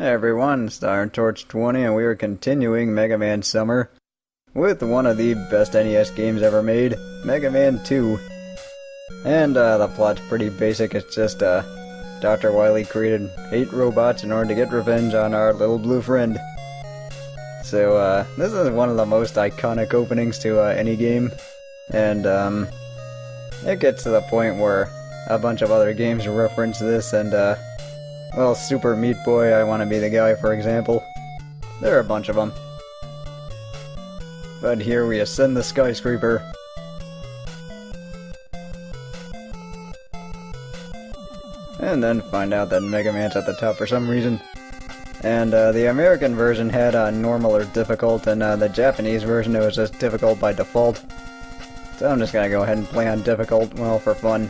Hey everyone, Star Torch 20, and we are continuing Mega Man Summer with one of the best NES games ever made, Mega Man 2. And the plot's pretty basic. It's just Dr. Wily created 8 robots in order to get revenge on our little blue friend. So this is one of the most iconic openings to any game, and it gets to the point where a bunch of other games reference this, and well, Super Meat Boy, I Want to Be the Guy, for example. There are a bunch of them. But here we ascend the skyscraper. And then find out that Mega Man's at the top for some reason. And the American version had normal or difficult, and the Japanese version it was just difficult by default. So I'm just gonna go ahead and play on difficult, well, for fun.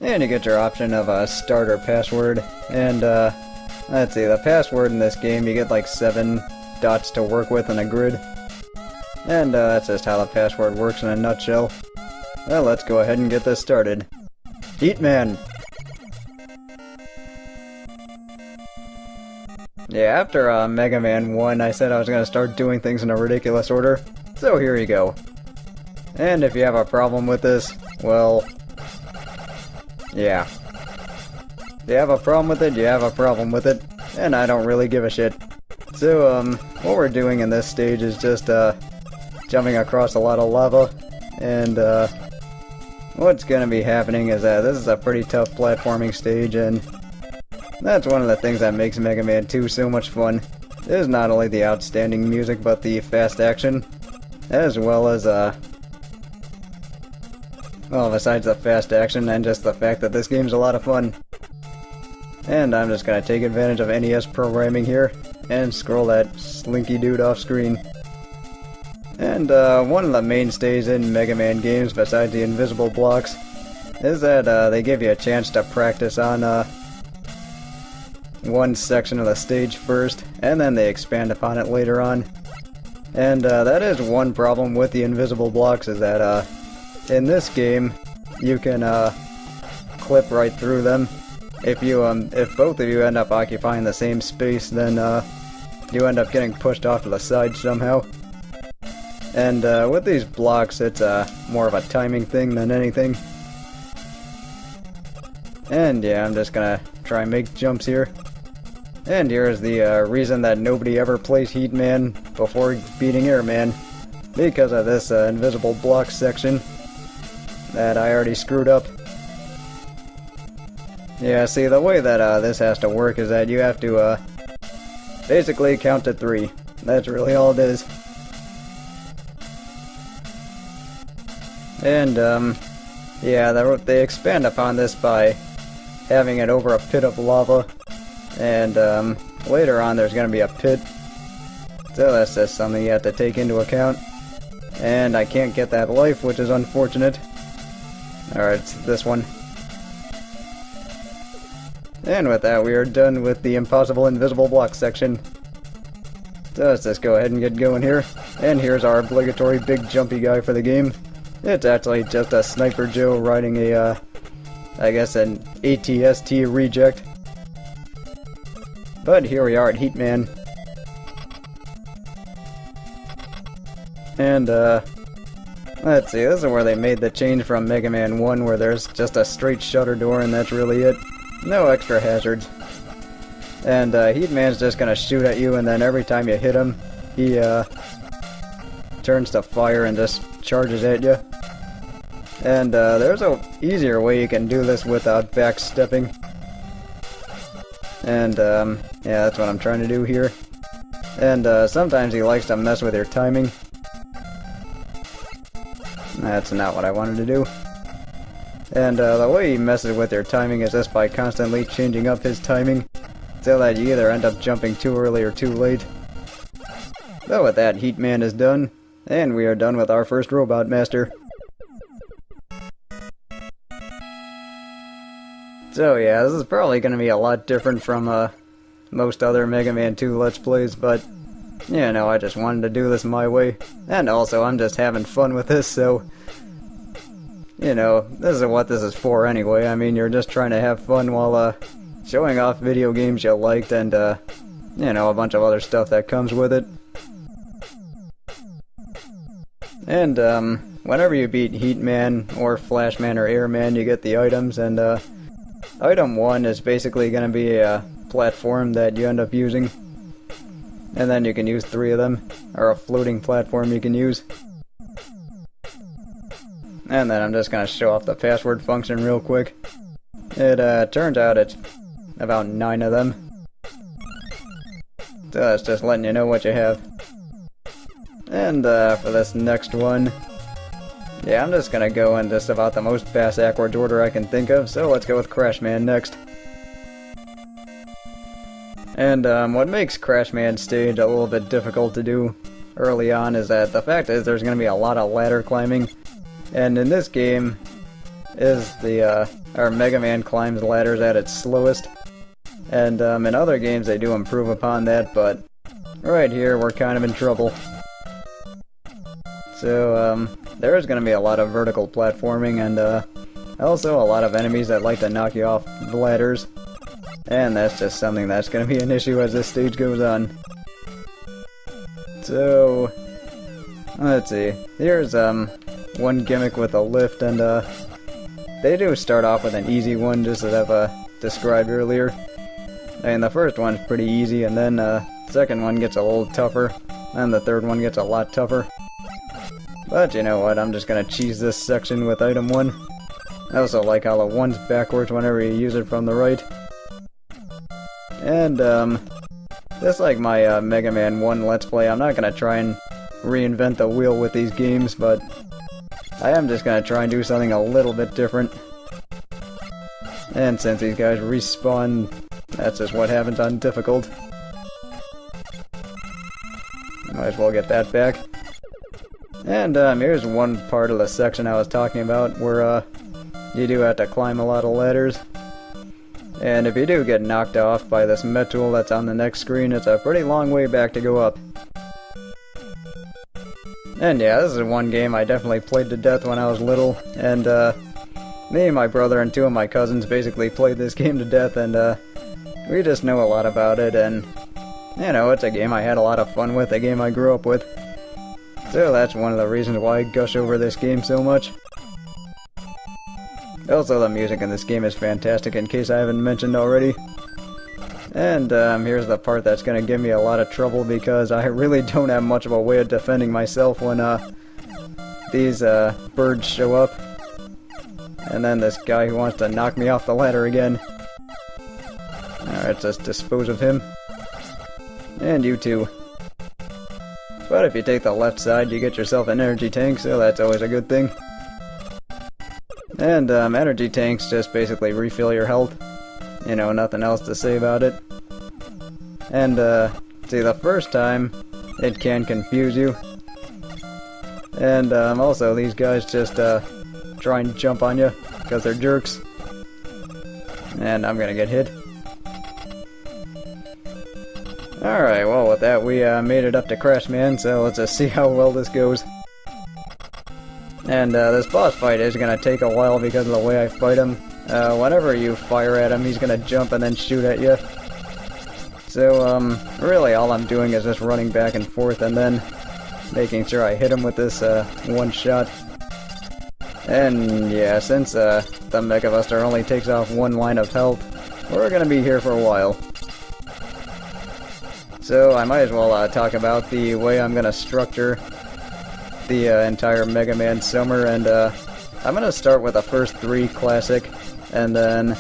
And you get your option of a starter password, and let's see, the password in this game, you get like 7 dots to work with in a grid. And that's just how the password works in a nutshell. Well, let's go ahead and get this started. Heatman! Yeah, after Mega Man 1, I said I was gonna start doing things in a ridiculous order, so here you go. And if you have a problem with this, well, yeah. If you have a problem with it, you have a problem with it, and I don't really give a shit. So, what we're doing in this stage is just, jumping across a lot of lava, and, what's gonna be happening is that this is a pretty tough platforming stage, and that's one of the things that makes Mega Man 2 so much fun, is not only the outstanding music, but the fast action, as well as, well, besides the fast action and just the fact that this game's a lot of fun. And I'm just gonna take advantage of NES programming here and scroll that slinky dude off screen. And one of the mainstays in Mega Man games, besides the invisible blocks, is that they give you a chance to practice on one section of the stage first, and then they expand upon it later on. And that is one problem with the invisible blocks, is that in this game, you can clip right through them. If both of you end up occupying the same space, then you end up getting pushed off to the side somehow. And with these blocks, it's more of a timing thing than anything. And yeah, I'm just gonna try and make jumps here. And here's the reason that nobody ever plays Heatman before beating Airman, because of this invisible block section that I already screwed up. Yeah, see, the way that this has to work is that you have to basically count to 3. That's really all it is. And yeah, they expand upon this by having it over a pit of lava, and later on there's going to be a pit, so that's just something you have to take into account. And I can't get that life, which is unfortunate. Alright, it's this one. And with that, we are done with the impossible invisible block section. So let's just go ahead and get going here. And here's our obligatory big jumpy guy for the game. It's actually just a Sniper Joe riding a, I guess an ATST reject. But here we are at Heatman. And, let's see, this is where they made the change from Mega Man 1, where there's just a straight shutter door and that's really it. No extra hazards. And Heatman's just gonna shoot at you, and then every time you hit him, he turns to fire and just charges at you. And there's a easier way you can do this without backstepping. And yeah, that's what I'm trying to do here. And sometimes he likes to mess with your timing. That's not what I wanted to do. And the way he messes with your timing is just by constantly changing up his timing, so that you either end up jumping too early or too late. But with that, Heatman is done, and we are done with our first Robot Master. So yeah, this is probably going to be a lot different from most other Mega Man 2 Let's Plays, but you know, I just wanted to do this my way. And also, I'm just having fun with this, so you know, this is what this is for anyway. I mean, you're just trying to have fun while, showing off video games you liked and, you know, a bunch of other stuff that comes with it. And, whenever you beat Heatman, or Flashman, or Airman, you get the items, and, item 1 is basically gonna be a platform that you end up using. And then you can use 3 of them, or a floating platform you can use. And then I'm just gonna show off the password function real quick. It, turns out it's about 9 of them. So that's just letting you know what you have. And, for this next one, yeah, I'm just gonna go in just about the most bass-backwards order I can think of, so let's go with Crashman next. And, what makes Crashman's stage a little bit difficult to do early on is that the fact is there's gonna be a lot of ladder climbing, and in this game, our Mega Man climbs ladders at its slowest, and, in other games they do improve upon that, but right here we're kind of in trouble. So, there is going to be a lot of vertical platforming, and, also a lot of enemies that like to knock you off the ladders. And that's just something that's going to be an issue as this stage goes on. So, let's see. Here's, one gimmick with a lift, and, they do start off with an easy one, just as I've, described earlier. And the first one's pretty easy, and then, the second one gets a little tougher, and the third one gets a lot tougher. But you know what, I'm just gonna cheese this section with item 1. I also like how the 1's backwards whenever you use it from the right. And, just like my Mega Man 1 Let's Play, I'm not gonna try and reinvent the wheel with these games, but I am just gonna try and do something a little bit different. And since these guys respawn, that's just what happens on difficult. Might as well get that back. And, here's one part of the section I was talking about, where, you do have to climb a lot of ladders. And if you do get knocked off by this Met-Tool that's on the next screen, it's a pretty long way back to go up. And yeah, this is one game I definitely played to death when I was little, and, me and my brother and 2 of my cousins basically played this game to death, and, we just know a lot about it, and, you know, it's a game I had a lot of fun with, a game I grew up with. So that's one of the reasons why I gush over this game so much. Also, the music in this game is fantastic, in case I haven't mentioned already. And, here's the part that's gonna give me a lot of trouble, because I really don't have much of a way of defending myself when, these, birds show up. And then this guy who wants to knock me off the ladder again. Alright, just dispose of him. And you too. But if you take the left side, you get yourself an energy tank, so that's always a good thing. And, energy tanks just basically refill your health. You know, nothing else to say about it. And, see, the first time, it can confuse you. And, also, these guys just, try and jump on you, because they're jerks. And I'm gonna get hit. Alright, well with that we made it up to Crashman, so let's just see how well this goes. And this boss fight is gonna take a while because of the way I fight him. Whenever you fire at him, he's gonna jump and then shoot at you. So, really all I'm doing is just running back and forth and then making sure I hit him with this one shot. And yeah, since the Mega Buster only takes off 1 line of health, we're gonna be here for a while. So I might as well talk about the way I'm gonna structure the entire Mega Man Summer, and I'm gonna start with the first 3 classic, and then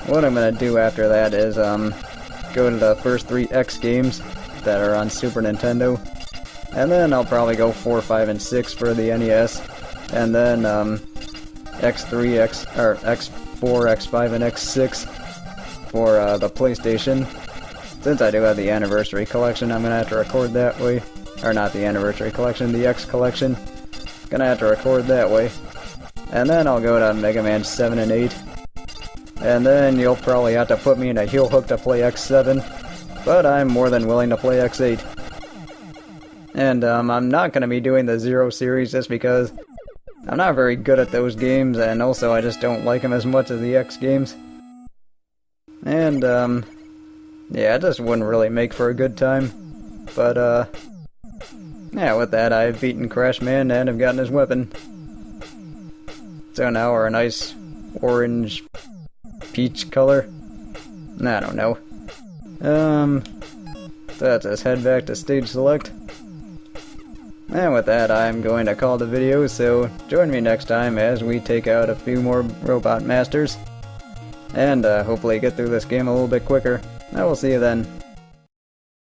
what I'm gonna do after that is go to the first 3 X games that are on Super Nintendo, and then I'll probably go 4, 5, and 6 for the NES, and then X3, X4, X5, and X6 for the PlayStation. Since I do have the Anniversary Collection, I'm gonna have to record that way. Or not the Anniversary Collection, the X Collection. Gonna have to record that way. And then I'll go to Mega Man 7 and 8. And then you'll probably have to put me in a heel hook to play X7. But I'm more than willing to play X8. And I'm not gonna be doing the Zero series just because I'm not very good at those games, and also I just don't like them as much as the X games. And, yeah, it just wouldn't really make for a good time. But, yeah, with that, I've beaten Crashman and have gotten his weapon. So now we're a nice orange peach color. I don't know. So let's just head back to stage select. And with that, I'm going to call the video, so join me next time as we take out a few more robot masters. And hopefully get through this game a little bit quicker. I will see you then.